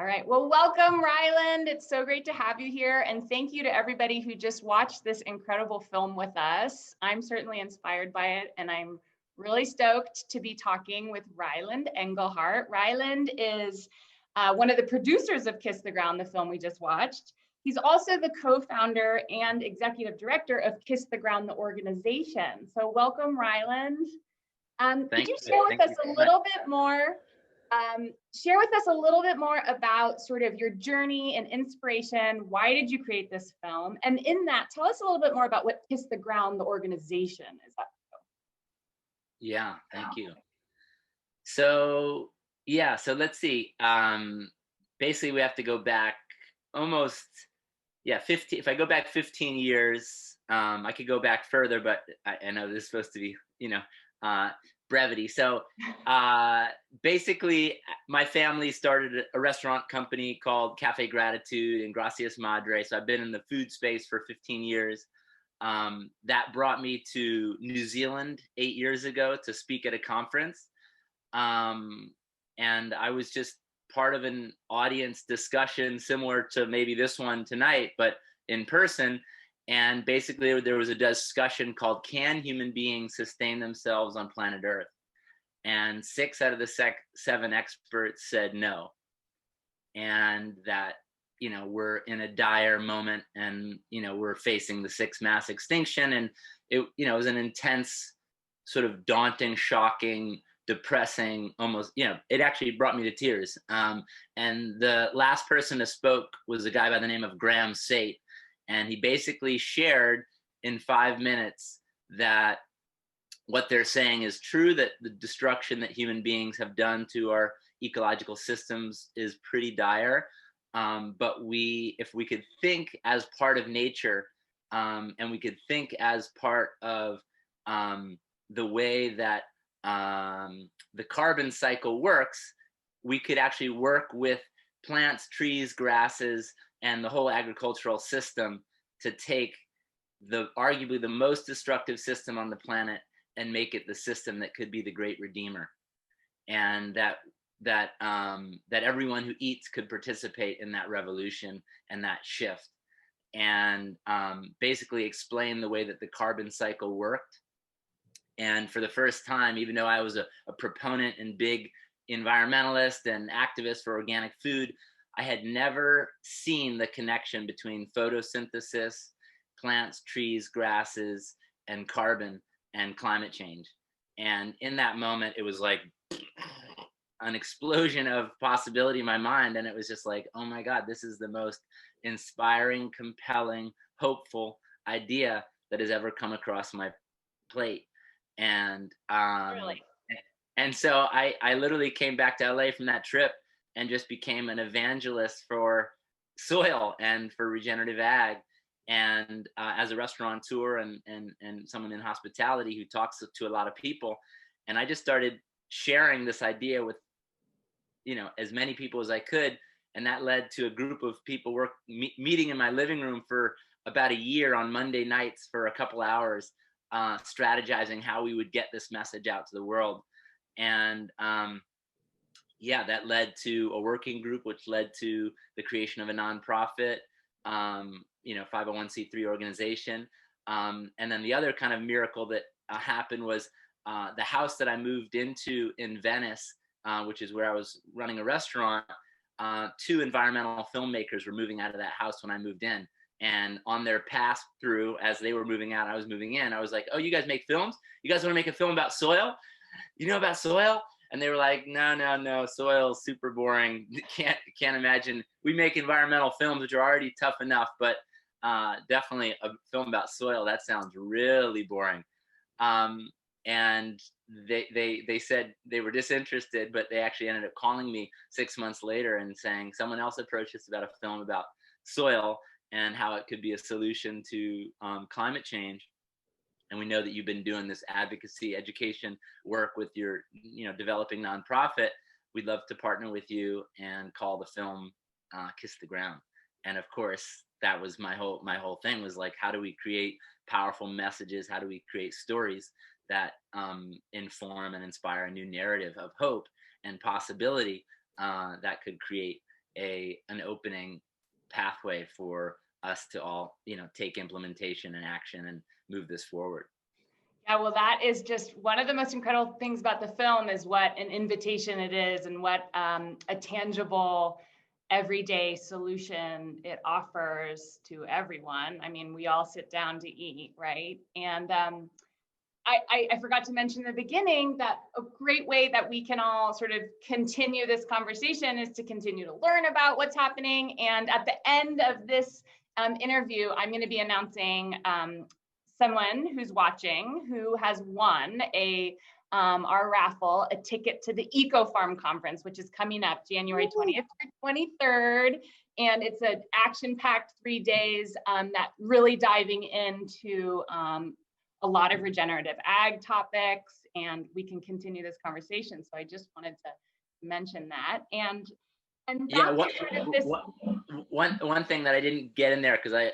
All right. Well, welcome, Ryland. It's so great to have you here. And thank you to everybody who just watched this incredible film with us. I'm certainly inspired by it, and I'm really stoked to be talking with Ryland Engelhart. Ryland is one of the producers of Kiss the Ground, the film we just watched. He's also the co-founder and executive director of Kiss the Ground, the organization. So welcome, Ryland. Could you share with us a little bit more? Share with us a little bit more about sort of your journey and inspiration. Why did you create this film? And in that, tell us a little bit more about what Kiss the Ground, the organization, is. Yeah, thank you. So let's see. Basically, we have to go back almost, 15. If I go back 15 years, I could go back further, but I know this is supposed to be, brevity. So basically, my family started a restaurant company called Cafe Gratitude in Gracias Madre. So I've been in the food space for 15 years. That brought me to New Zealand 8 years ago to speak at a conference. And I was just part of an audience discussion similar to maybe this one tonight, but in person. And basically there was a discussion called, can human beings sustain themselves on planet Earth? And 6 out of the 7 experts said no. And that, we're in a dire moment, and, we're facing the 6th mass extinction. And it was an intense, sort of daunting, shocking, depressing, almost, it actually brought me to tears. And the last person that spoke was a guy by the name of Graham Sate. And he basically shared in 5 minutes that what they're saying is true, that the destruction that human beings have done to our ecological systems is pretty dire. But if we could think as part of nature, and we could think as part of the way that the carbon cycle works, we could actually work with plants, trees, grasses, and the whole agricultural system to take arguably the most destructive system on the planet and make it the system that could be the great redeemer, and that everyone who eats could participate in that revolution and that shift, and basically explain the way that the carbon cycle worked. And for the first time, even though I was a proponent and big environmentalist and activist for organic food, I had never seen the connection between photosynthesis, plants, trees, grasses, and carbon and climate change. And in that moment, it was like an explosion of possibility in my mind. And it was just like, oh my God, this is the most inspiring, compelling, hopeful idea that has ever come across my plate. And Really? and so I literally came back to LA from that trip and just became an evangelist for soil and for regenerative ag. And as a restaurateur and someone in hospitality who talks to a lot of people, and I just started sharing this idea with as many people as I could, and that led to a group of people meeting in my living room for about a year on Monday nights for a couple hours, strategizing how we would get this message out to the world. And that led to a working group, which led to the creation of a nonprofit, 501c3 organization. And then the other kind of miracle that happened was the house that I moved into in Venice, which is where I was running a restaurant. 2 environmental filmmakers were moving out of that house when I moved in. And on their pass through, as they were moving out, I was moving in. I was like, oh, you guys make films? You guys want to make a film about soil? You know about soil? And they were like, no, soil's super boring. Can't imagine. We make environmental films, which are already tough enough, but definitely a film about soil, that sounds really boring. And they said they were disinterested, but they actually ended up calling me 6 months later and saying someone else approached us about a film about soil and how it could be a solution to climate change. And we know that you've been doing this advocacy education work with your developing nonprofit. We'd love to partner with you and call the film Kiss the Ground. And of course, that was my whole thing, was like, how do we create powerful messages? How do we create stories that inform and inspire a new narrative of hope and possibility that could create an opening pathway for us to all, take implementation and action and move this forward. Yeah, well, that is just one of the most incredible things about the film is what an invitation it is and what a tangible, everyday solution it offers to everyone. I mean, we all sit down to eat, right? And I forgot to mention in the beginning that a great way that we can all sort of continue this conversation is to continue to learn about what's happening. And at the end of this interview, I'm going to be announcing someone who's watching who has won our raffle, a ticket to the Eco Farm Conference, which is coming up January 20th to 23rd. And it's an action-packed 3 days that really diving into a lot of regenerative ag topics, and we can continue this conversation. So I just wanted to mention that. And yeah, one thing that I didn't get in there because I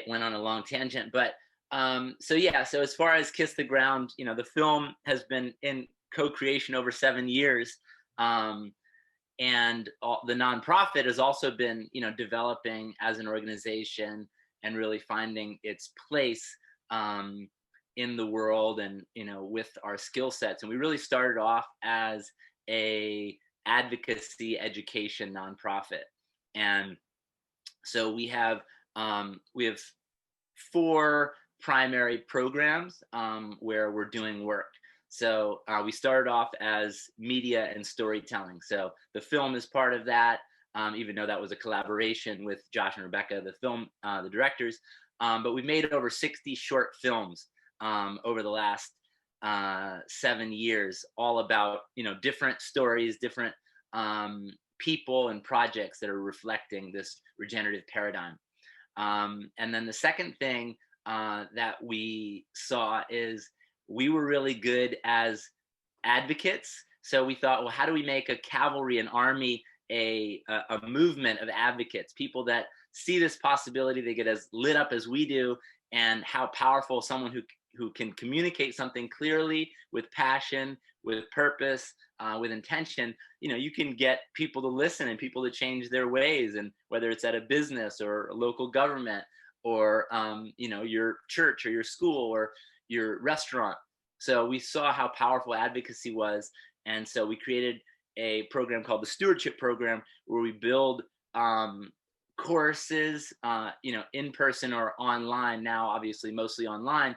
went on a long tangent, but so as far as Kiss the Ground, the film has been in co-creation over 7 years, and the nonprofit has also been developing as an organization and really finding its place in the world and with our skill sets. And we really started off as a advocacy education nonprofit, and so we have 4 primary programs where we're doing work. So we started off as media and storytelling. So the film is part of that, even though that was a collaboration with Josh and Rebecca, the directors. But we made over 60 short films over the last 7 years, all about different stories, different people and projects that are reflecting this regenerative paradigm. And then the second thing that we saw is we were really good as advocates. So we thought, well, how do we make a cavalry, an army, a movement of advocates, people that see this possibility, they get as lit up as we do, and how powerful someone who can communicate something clearly with passion, with purpose, with intention, you can get people to listen and people to change their ways, and whether it's at a business or a local government or your church or your school or your restaurant. So we saw how powerful advocacy was, and so we created a program called the Stewardship Program, where we build courses, in person or online, now obviously mostly online,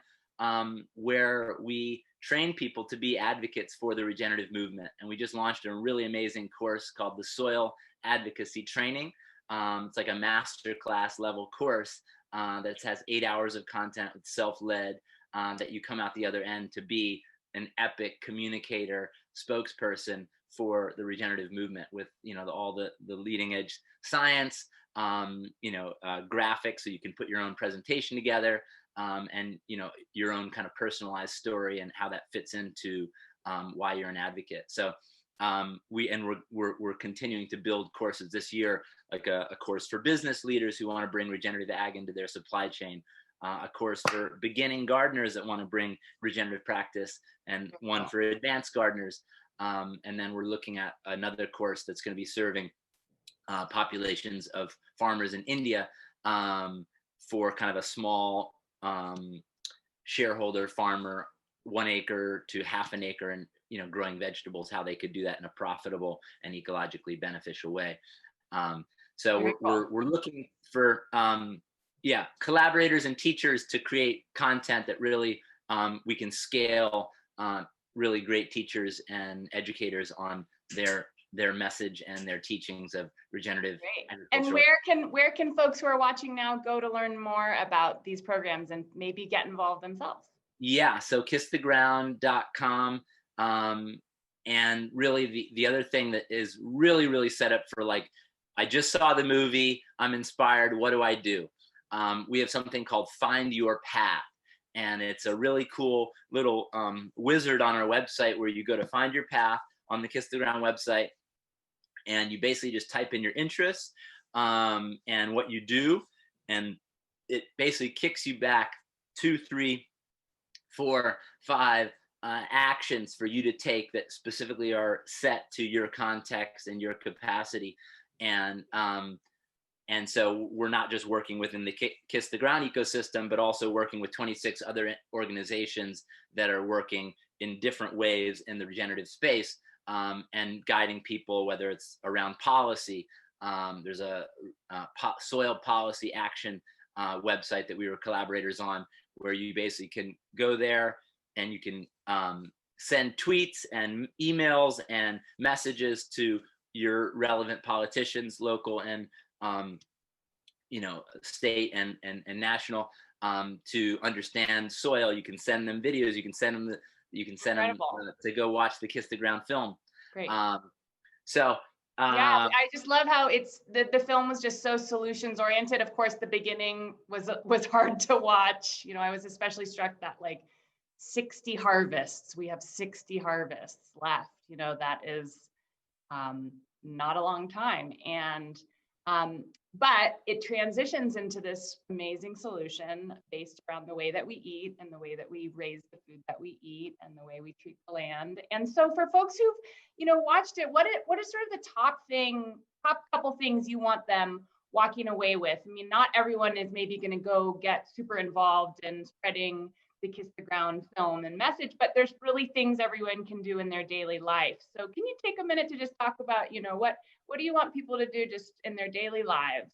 where we train people to be advocates for the regenerative movement. And we just launched a really amazing course called the Soil Advocacy Training. It's like a master class level course that has 8 hours of content with self-led, that you come out the other end to be an epic communicator, spokesperson for the regenerative movement with all the leading edge science, graphics, so you can put your own presentation together, and your own kind of personalized story and how that fits into why you're an advocate. So we're continuing to build courses this year, like a course for business leaders who want to bring regenerative ag into their supply chain, a course for beginning gardeners that want to bring regenerative practice, and one for advanced gardeners. And then we're looking at another course that's going to be serving populations of farmers in India, for kind of a small shareholder farmer, 1 acre to half an acre, and growing vegetables, how they could do that in a profitable and ecologically beneficial way. So we're looking for collaborators and teachers to create content that really we can scale, really great teachers and educators on their message and their teachings of regenerative agriculture. And where can folks who are watching now go to learn more about these programs and maybe get involved themselves? Yeah, so kisstheground.com. And really the other thing that is really, really set up for, like, I just saw the movie, I'm inspired, what do I do? We have something called Find Your Path. And it's a really cool little wizard on our website where you go to find your path on the Kiss the Ground website. And you basically just type in your interests and what you do. And it basically kicks you back 2, 3, 4, 5 actions for you to take that specifically are set to your context and your capacity. And so we're not just working within the Kiss the Ground ecosystem, but also working with 26 other organizations that are working in different ways in the regenerative space, and guiding people, whether it's around policy. There's a soil policy action website that we were collaborators on, where you basically can go there and you can send tweets and emails and messages to your relevant politicians, local and state and national, to understand soil. You can send them videos. You can send them to go watch the Kiss the Ground film. Great. Yeah, I just love how the film was just so solutions oriented. Of course, the beginning was hard to watch. I was especially struck that 60 harvests. We have 60 harvests left. That is not a long time. And but it transitions into this amazing solution based around the way that we eat and the way that we raise the food that we eat and the way we treat the land. And so for folks who've, watched it, what are sort of the top couple things you want them walking away with? I mean, not everyone is maybe going to go get super involved in spreading the Kiss the Ground film and message, but there's really things everyone can do in their daily life. So can you take a minute to just talk about, what do you want people to do just in their daily lives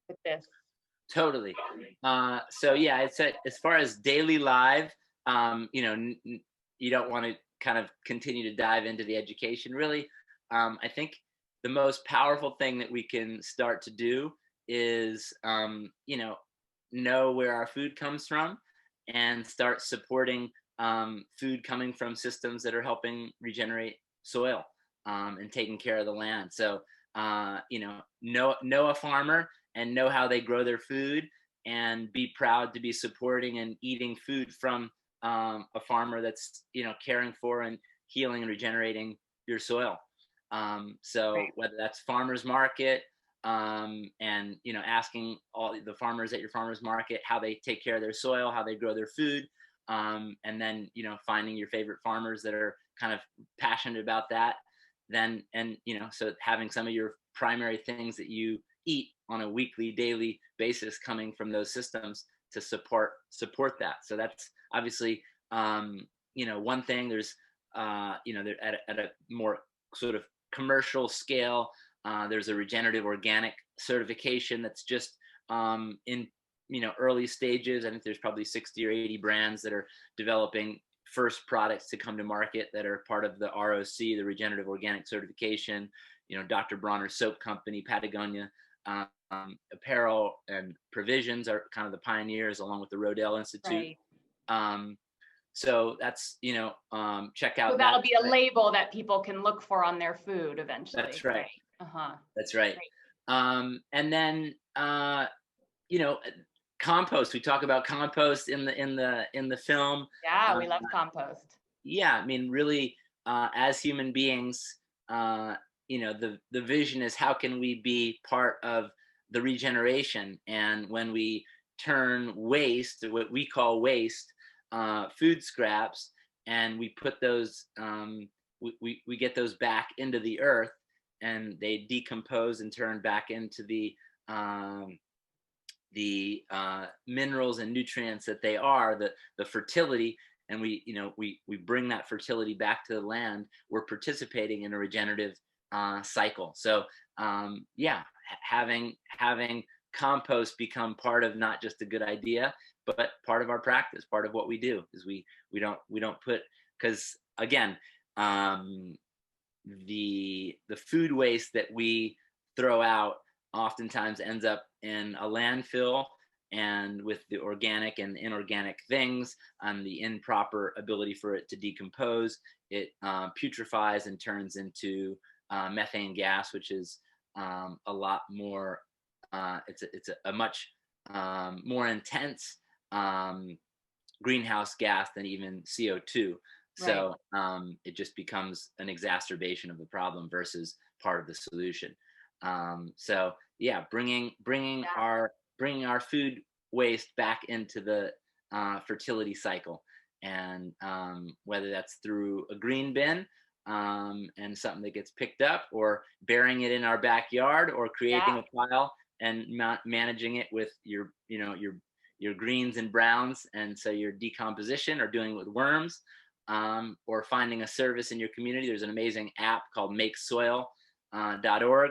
with this? Totally. So yeah, it's as far as daily life, you don't want to kind of continue to dive into the education. Really, I think the most powerful thing that we can start to do is, know where our food comes from, and start supporting food coming from systems that are helping regenerate soil, and taking care of the land. So, know a farmer and know how they grow their food, and be proud to be supporting and eating food from a farmer that's, caring for and healing and regenerating your soil. So Right. whether that's farmers market, and asking all the farmers at your farmers market how they take care of their soil, how they grow their food, and then finding your favorite farmers that are kind of passionate about that. Then, and so having some of your primary things that you eat on a weekly, daily basis coming from those systems to support that. So that's obviously one thing. There's there at a more sort of commercial scale, there's a regenerative organic certification that's just in early stages. I think there's probably 60 or 80 brands that are developing first products to come to market that are part of the ROC, the Regenerative Organic Certification. Dr. Bronner's soap company, Patagonia Apparel and Provisions are kind of the pioneers, along with the Rodale Institute. Right. So that's check out. So that'll be a label that people can look for on their food eventually. That's right. Uh-huh. That's right. Great. And then compost. We talk about compost in the film. Yeah, we love compost. Yeah, I mean, really, as human beings, the vision is, how can we be part of the regeneration? And when we turn waste, what we call waste, food scraps, and we put those, we get those back into the earth, and they decompose and turn back into the minerals and nutrients that they are, the fertility, and we bring that fertility back to the land. We're participating in a regenerative cycle. So having compost become part of not just a good idea, but part of our practice, part of what we do, is we don't put, because again, the food waste that we throw out oftentimes ends up in a landfill, and with the organic and inorganic things and the improper ability for it to decompose, it putrefies and turns into methane gas, which is a lot more, it's a much more intense greenhouse gas than even CO2. So it just becomes an exacerbation of the problem versus part of the solution. So yeah, bringing our food waste back into the fertility cycle, and whether that's through a green bin and something that gets picked up, or burying it in our backyard, or creating Yeah. a pile and managing it with your greens and browns, and so your decomposition, or doing it with worms, or finding a service in your community. There's an amazing app called makesoil.org,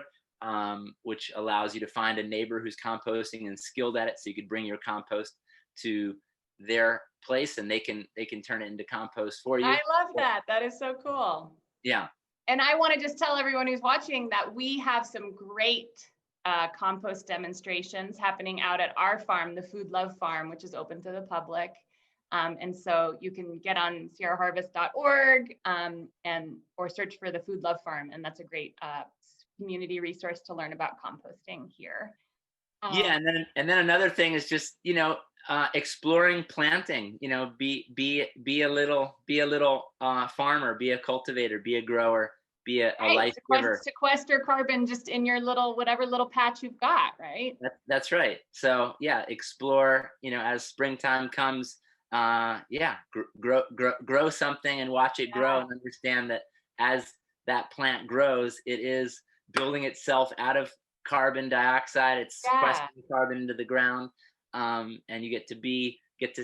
which allows you to find a neighbor who's composting and skilled at it, so you could bring your compost to their place and they can turn it into compost for you. I love that. That is so cool. Yeah. And I want to just tell everyone who's watching that we have some great compost demonstrations happening out at our farm, the Food Love Farm, which is open to the public. And so you can get on sierraharvest.org or search for the Food Love Farm. And that's a great community resource to learn about composting here. Yeah, and then another thing is just exploring planting. Be a little farmer, be a cultivator, be a grower, be a life giver. Sequester carbon just in your whatever little patch you've got, right? That's right. So yeah, explore. As springtime comes, grow something and watch it grow, and understand that as that plant grows, it is building itself out of carbon dioxide. It's sequestering carbon into the ground, and you get to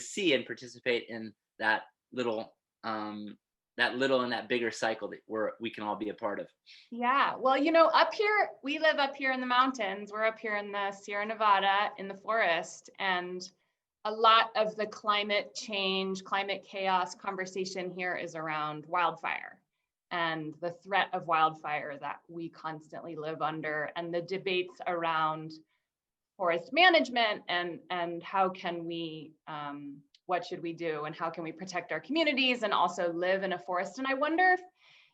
see and participate in that little and that bigger cycle that we can all be a part of. Yeah, well, up here, we live up here in the mountains. We're up here in the Sierra Nevada in the forest, and a lot of the climate change, climate chaos conversation here is around wildfire and the threat of wildfire that we constantly live under, and the debates around forest management and how can we, what should we do, and how can we protect our communities and also live in a forest. And I wonder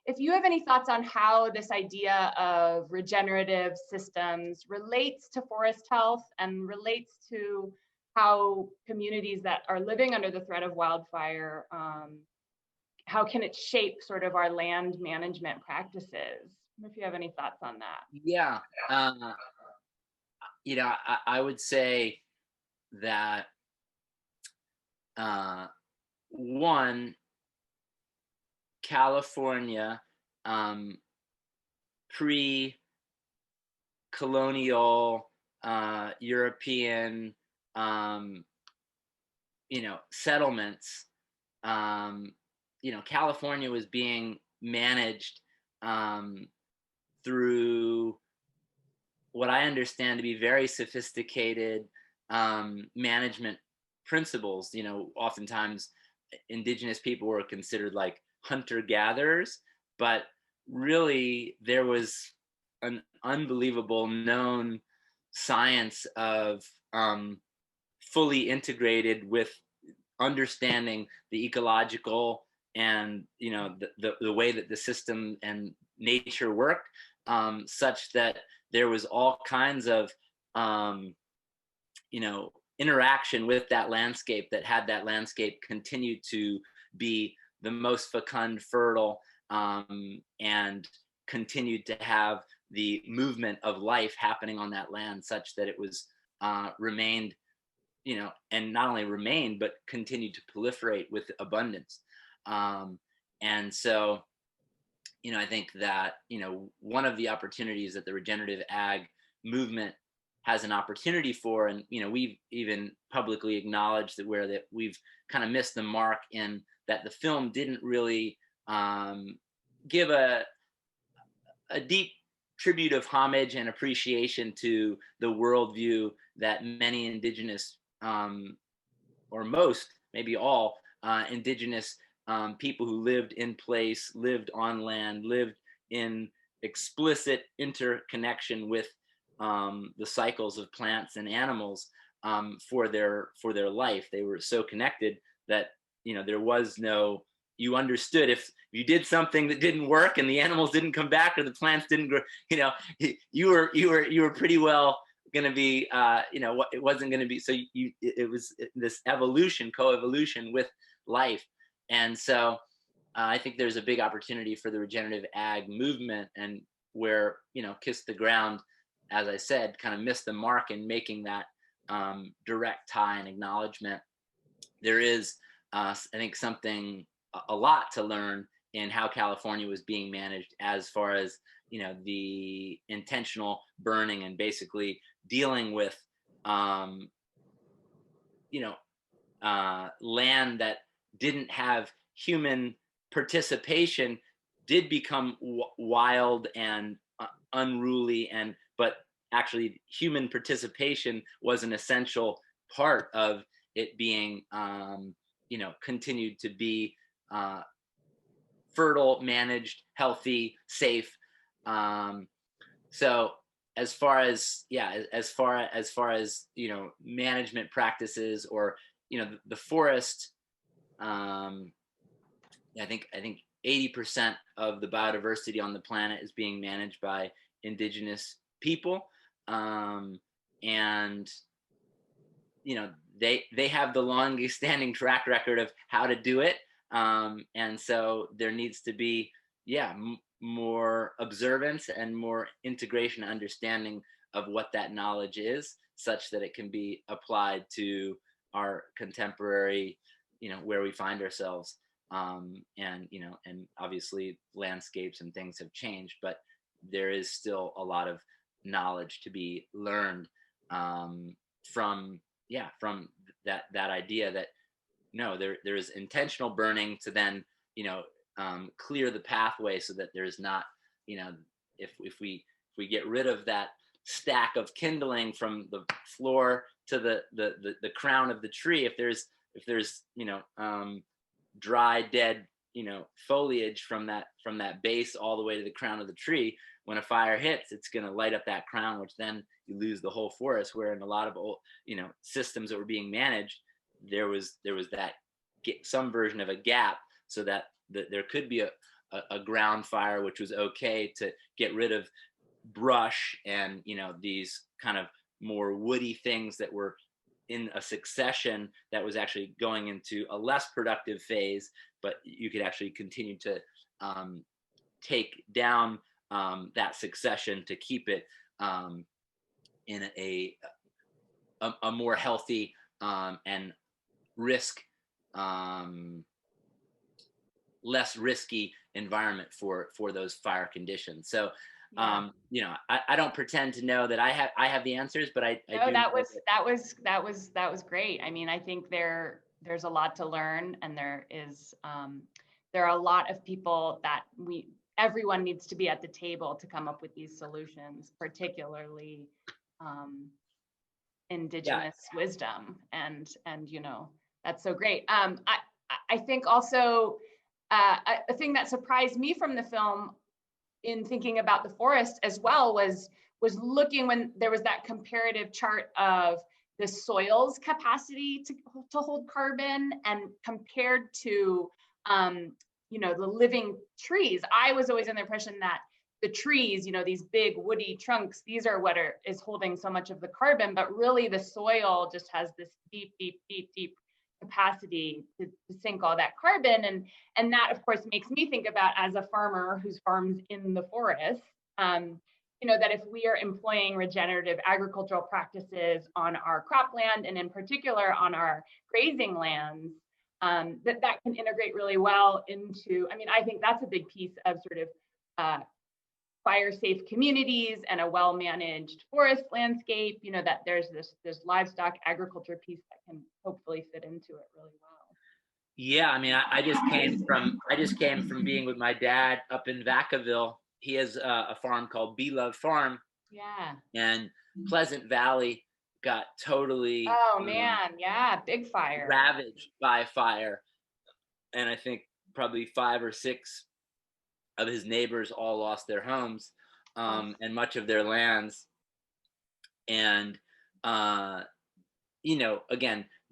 if you have any thoughts on how this idea of regenerative systems relates to forest health and relates to how communities that are living under the threat of wildfire, how can it shape sort of our land management practices? If you have any thoughts on that. Yeah, I would say that one, California, pre-colonial European settlements, California was being managed through what I understand to be very sophisticated management principles. Oftentimes indigenous people were considered like hunter-gatherers, but really there was an unbelievable known science of fully integrated with understanding the ecological and the way that the system and nature worked, such that there was all kinds of interaction with that landscape that had that landscape continue to be the most fecund, fertile, and continued to have the movement of life happening on that land, such that it was remained, and not only remained, but continued to proliferate with abundance. And so, I think that, one of the opportunities that the regenerative ag movement has an opportunity for, and, we've even publicly acknowledged that we've kind of missed the mark in that the film didn't really give a deep tribute of homage and appreciation to the worldview that many indigenous, or most, maybe all, indigenous people who lived in place, lived on land, lived in explicit interconnection with the cycles of plants and animals for their life. They were so connected that there was no, you understood if you did something that didn't work and the animals didn't come back or the plants didn't grow, you were pretty well going to be, it wasn't going to be, so it was this evolution, coevolution with life. And so I think there's a big opportunity for the regenerative ag movement, and where, Kiss the Ground, as I said, kind of missed the mark in making that direct tie and acknowledgement. There is, I think, a lot to learn in how California was being managed, as far as, the intentional burning and basically dealing with, um, land that didn't have human participation did become wild and unruly, but actually human participation was an essential part of it being, continued to be fertile, managed, healthy, safe. So as far as, management practices, or the forest, I think 80% of the biodiversity on the planet is being managed by indigenous people, and they have the longest standing track record of how to do it, and so there needs to be, more observance and more integration and understanding of what that knowledge is, such that it can be applied to our contemporary, where we find ourselves. And obviously landscapes and things have changed, but there is still a lot of knowledge to be learned, from that idea that no, there is intentional burning to then, clear the pathway, so that there's not, if we get rid of that stack of kindling from the floor to the crown of the tree, if there's dry, dead, foliage from that base all the way to the crown of the tree, when a fire hits, it's going to light up that crown, which then you lose the whole forest. Where in a lot of old, systems that were being managed, there was that some version of a gap, so that there could be a ground fire, which was okay to get rid of brush and, these kind of more woody things that were in a succession that was actually going into a less productive phase, but you could actually continue to take down that succession to keep it in a more healthy and risk less risky environment for those fire conditions. So I don't pretend to know that I have the answers, but I No, do. that was great. I mean, I think there's a lot to learn, and there are a lot of people that everyone needs to be at the table to come up with these solutions, particularly indigenous wisdom, and that's so great. I think also a thing that surprised me from the film, in thinking about the forest as well, was looking when there was that comparative chart of the soil's capacity to hold carbon, and compared to the living trees. I was always in the impression that the trees, these big woody trunks, these are what is holding so much of the carbon, but really the soil just has this deep, deep, deep, deep capacity to sink all that carbon. And that, of course, makes me think about, as a farmer whose farm's in the forest, that if we are employing regenerative agricultural practices on our cropland, and in particular on our grazing lands, that can integrate really well into, I think that's a big piece of sort of fire safe communities and a well-managed forest landscape, that there's this livestock agriculture piece that can hopefully fit into it really well. Yeah, I just came from being with my dad up in Vacaville. He has a farm called Be Love Farm. Yeah. And Pleasant Valley got totally big fire, ravaged by fire. And I think probably 5 or 6 of his neighbors all lost their homes, and much of their lands. And again,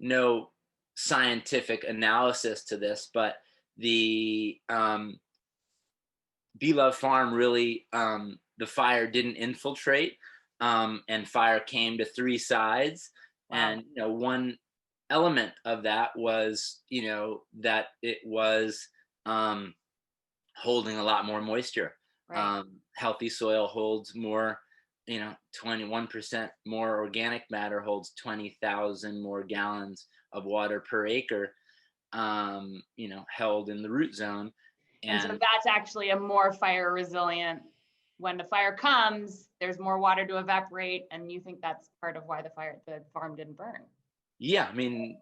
no scientific analysis to this, but the Be Love Farm really, the fire didn't infiltrate, and fire came to 3 sides. Wow. And one element of that was that it was holding a lot more moisture. Right. Healthy soil holds more, 21% more organic matter, holds 20,000 more gallons of water per acre, held in the root zone. And so And that's actually a more fire resilient. When the fire comes, there's more water to evaporate, and you think that's part of why the farm didn't burn. yeah, you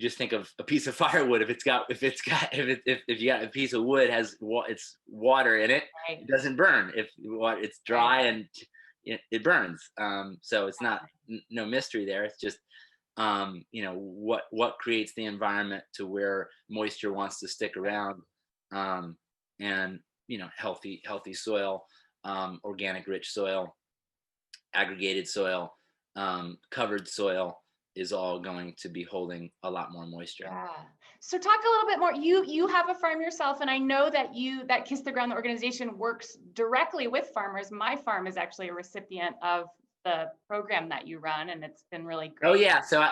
just think of a piece of firewood. If you got a piece of wood it's water in it, Right. it doesn't burn. If it's dry and it burns. So it's not no mystery there. It's just what creates the environment to where moisture wants to stick around, and healthy soil, organic rich soil, aggregated soil, covered soil is all going to be holding a lot more moisture. Yeah. So talk a little bit more. You have a farm yourself, and I know that that Kiss the Ground, the organization, works directly with farmers. My farm is actually a recipient of the program that you run, and it's been really great. Oh yeah, so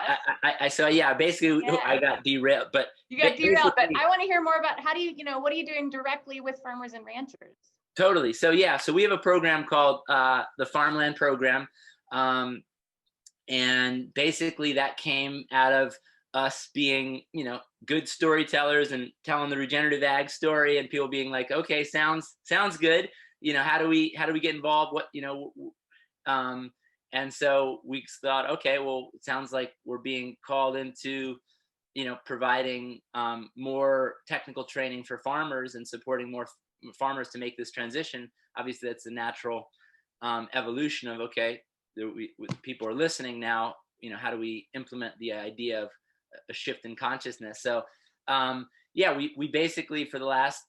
basically Yeah. I got derailed, but you got derailed. But I want to hear more about how do you what are you doing directly with farmers and ranchers? Totally. So we have a program called the Farmland Program. And basically that came out of us being, good storytellers and telling the regenerative ag story, and people being like, okay, sounds good. How do we get involved? And so we thought, okay, well, it sounds like we're being called into, providing more technical training for farmers and supporting more farmers to make this transition. Obviously, that's a natural evolution of, okay, people are listening now, how do we implement the idea of a shift in consciousness? So we basically for the last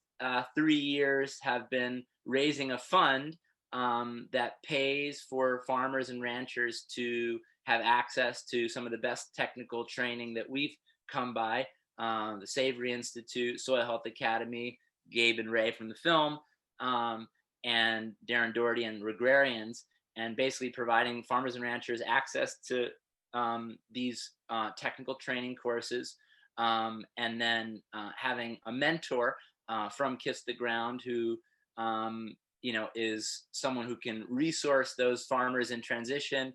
3 years have been raising a fund that pays for farmers and ranchers to have access to some of the best technical training that we've come by, the Savory Institute, Soil Health Academy, Gabe and Ray from the film, and Darren Doherty and Regrarians, and basically providing farmers and ranchers access to these technical training courses, and then having a mentor from Kiss the Ground who is someone who can resource those farmers in transition.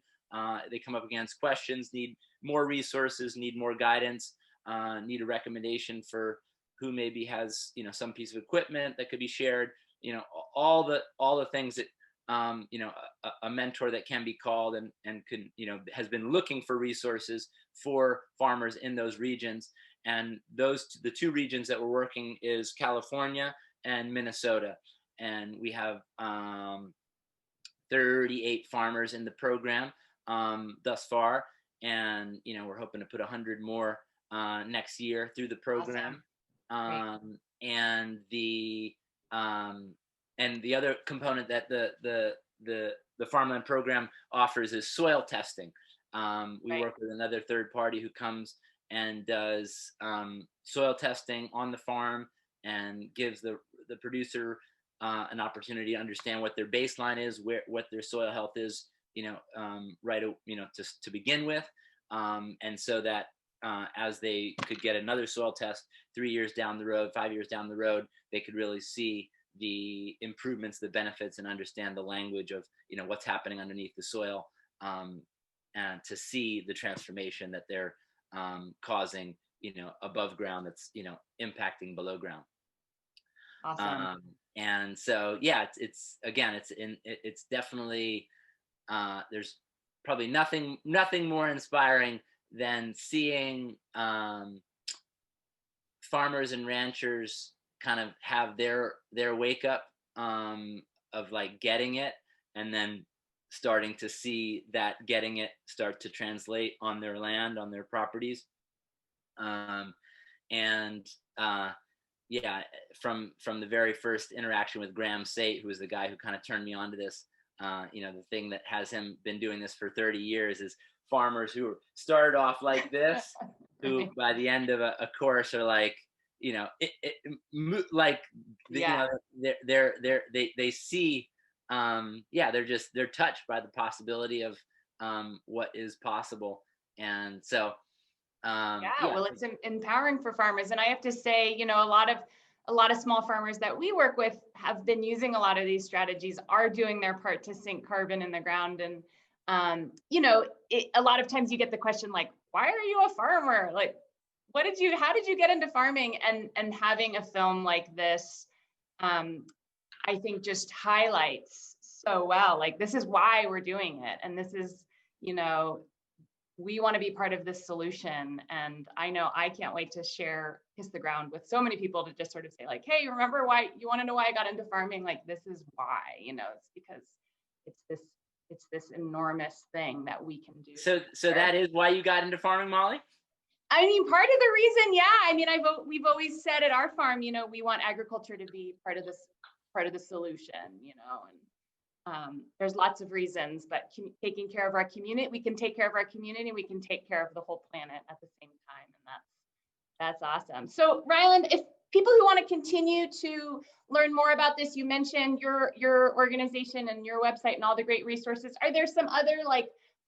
They come up against questions, need more resources, need more guidance, need a recommendation for who maybe has some piece of equipment that could be shared. All the things that a mentor that can be called and can has been looking for resources for farmers in those regions. And the two regions that we're working is California and Minnesota, and we have 38 farmers in the program thus far, and we're hoping to put 100 more next year through the program. Awesome. And the other component that the Farmland Program offers is soil testing. We work with another third party who comes and does soil testing on the farm and gives the producer an opportunity to understand what their baseline is, what their soil health is, to begin with, and so that as they could get another soil test 3 years down the road, 5 years down the road, they could really see the improvements, the benefits, and understand the language of what's happening underneath the soil, and to see the transformation that they're causing above ground, that's impacting below ground. Awesome. And so it's definitely there's probably nothing more inspiring than seeing farmers and ranchers kind of have their wake up of like getting it, and then starting to see that getting it start to translate on their land, on their properties. From the very first interaction with Graham Sate, who was the guy who kind of turned me on to this, the thing that has him been doing this for 30 years is farmers who started off like this, who by the end of a course are like, they see, they're touched by the possibility of what is possible. And so well, it's empowering for farmers. And I have to say, a lot of small farmers that we work with have been using a lot of these strategies, are doing their part to sink carbon in the ground. And a lot of times you get the question like, why are you a farmer? Like, how did you get into farming? And having a film like this I think just highlights so well, like, this is why we're doing it. And this is, we want to be part of this solution. And I know I can't wait to share Kiss the Ground with so many people, to just sort of say, like, hey, remember why, you want to know why I got into farming? Like, this is why, it's because it's this enormous thing that we can do. So that is why you got into farming, Molly? I mean, part of the reason, yeah. I mean, we've always said at our farm, we want agriculture to be part of the solution, and there's lots of reasons, but taking care of our community, we can take care of our community, we can take care of the whole planet at the same time, and that's awesome. So Ryland, if people who want to continue to learn more about this, you mentioned your organization and your website and all the great resources. Are there some other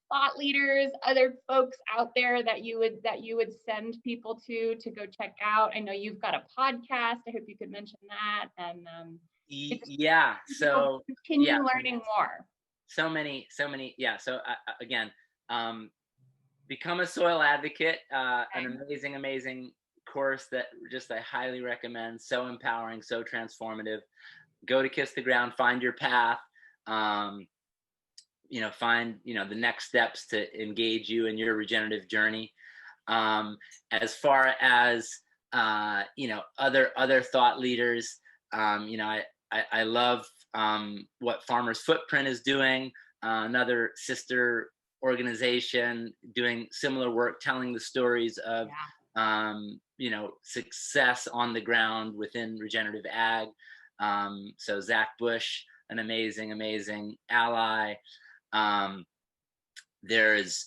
thought leaders, other folks out there that you would send people to go check out? I know you've got a podcast. I hope you could mention that. And yeah, so continue learning more. So many, yeah. So again, become a soil advocate. An amazing course that I highly recommend. So empowering, so transformative. Go to Kiss the Ground, find your path. Find the next steps to engage you in your regenerative journey. As far as other thought leaders, I love what Farmers Footprint is doing, another sister organization doing similar work, telling the stories of success on the ground within regenerative ag. So Zach Bush, an amazing ally. There's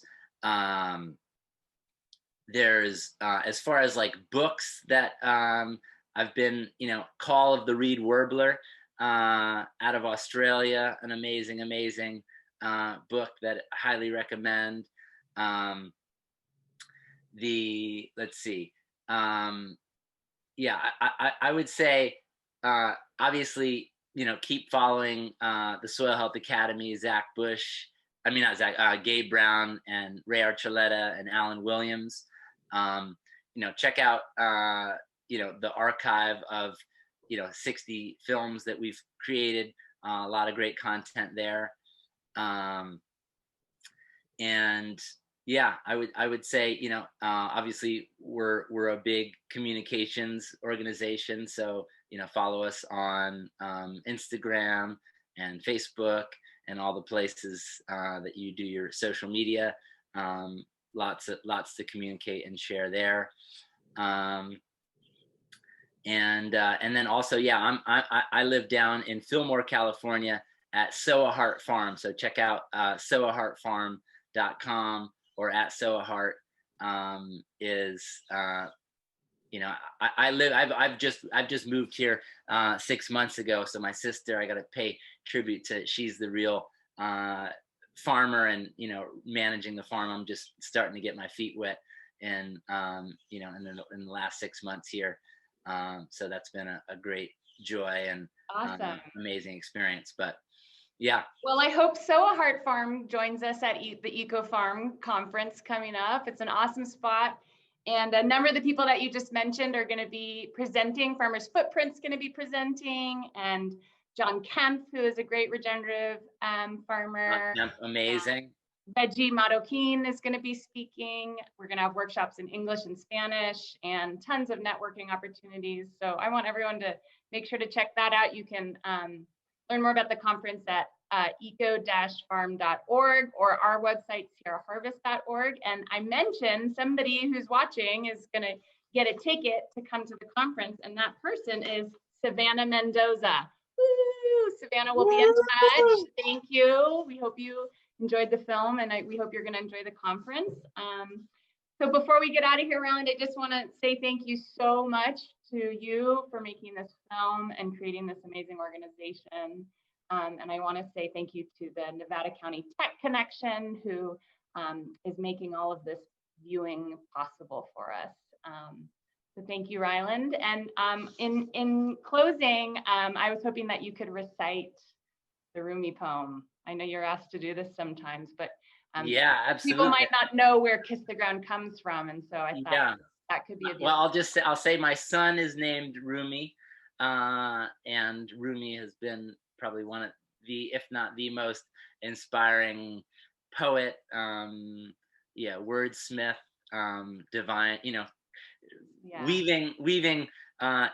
as far as books that I've been, Call of the Reed Warbler out of Australia, an amazing book that I highly recommend. Let's see. I would say, obviously, keep following the Soil Health Academy, Zach Bush. I mean, not Zach, Gabe Brown and Ray Archuleta and Alan Williams. Check out, the archive of, 60 films that we've created, a lot of great content there. And yeah, I would say, obviously we're a big communications organization. So, follow us on Instagram and Facebook and all the places that you do your social media. Lots to communicate and share there. And then also, I live down in Fillmore, California at Soa Heart Farm. So check out soaheartfarm.com or at Soa Heart. I've just moved here 6 months ago. So my sister, I got to pay tribute to, she's the real farmer and, managing the farm. I'm just starting to get my feet wet and, in the last 6 months here. So that's been a great joy and awesome, amazing experience. But yeah. Well, I hope Soa Heart Farm joins us at the Eco Farm conference coming up. It's an awesome spot. And a number of the people that you just mentioned are going to be presenting. Farmers Footprint's going to be presenting, and John Kemp, who is a great regenerative farmer. Amazing. Veggie Marroquin is going to be speaking. We're going to have workshops in English and Spanish and tons of networking opportunities. So I want everyone to make sure to check that out. You can learn more about the conference at eco-farm.org or our website, sierraharvest.org. And I mentioned somebody who's watching is going to get a ticket to come to the conference, and that person is Savannah Mendoza. Woo! Savannah will be in touch. Thank you. We hope you enjoyed the film, and we hope you're going to enjoy the conference. So before we get out of here, Ryland, I just want to say thank you so much to you for making this film and creating this amazing organization. And I want to say thank you to the Nevada County Tech Connection, who is making all of this viewing possible for us. So thank you, Ryland. And in closing, I was hoping that you could recite the Rumi poem. I know you're asked to do this sometimes, but yeah, absolutely. People might not know where Kiss the Ground comes from, and so I thought that could be a well, I'll say my son is named Rumi. And Rumi has been probably one of the, if not the most inspiring poet, wordsmith, divine, Yeah. weaving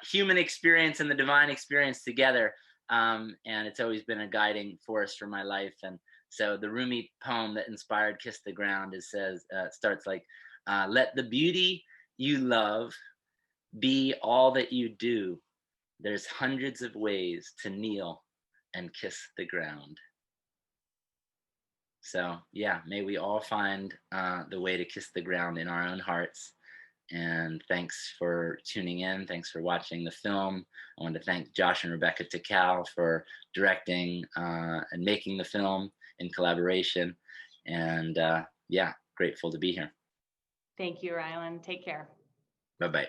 human experience and the divine experience together. And it's always been a guiding force for my life. And so the Rumi poem that inspired Kiss the Ground starts like, let the beauty you love be all that you do. There's hundreds of ways to kneel and kiss the ground. So yeah, may we all find the way to kiss the ground in our own hearts. And thanks for tuning in. Thanks for watching the film. I want to thank Josh and Rebecca Takal for directing and making the film in collaboration. And grateful to be here. Thank you, Ryland. Take care. Bye-bye.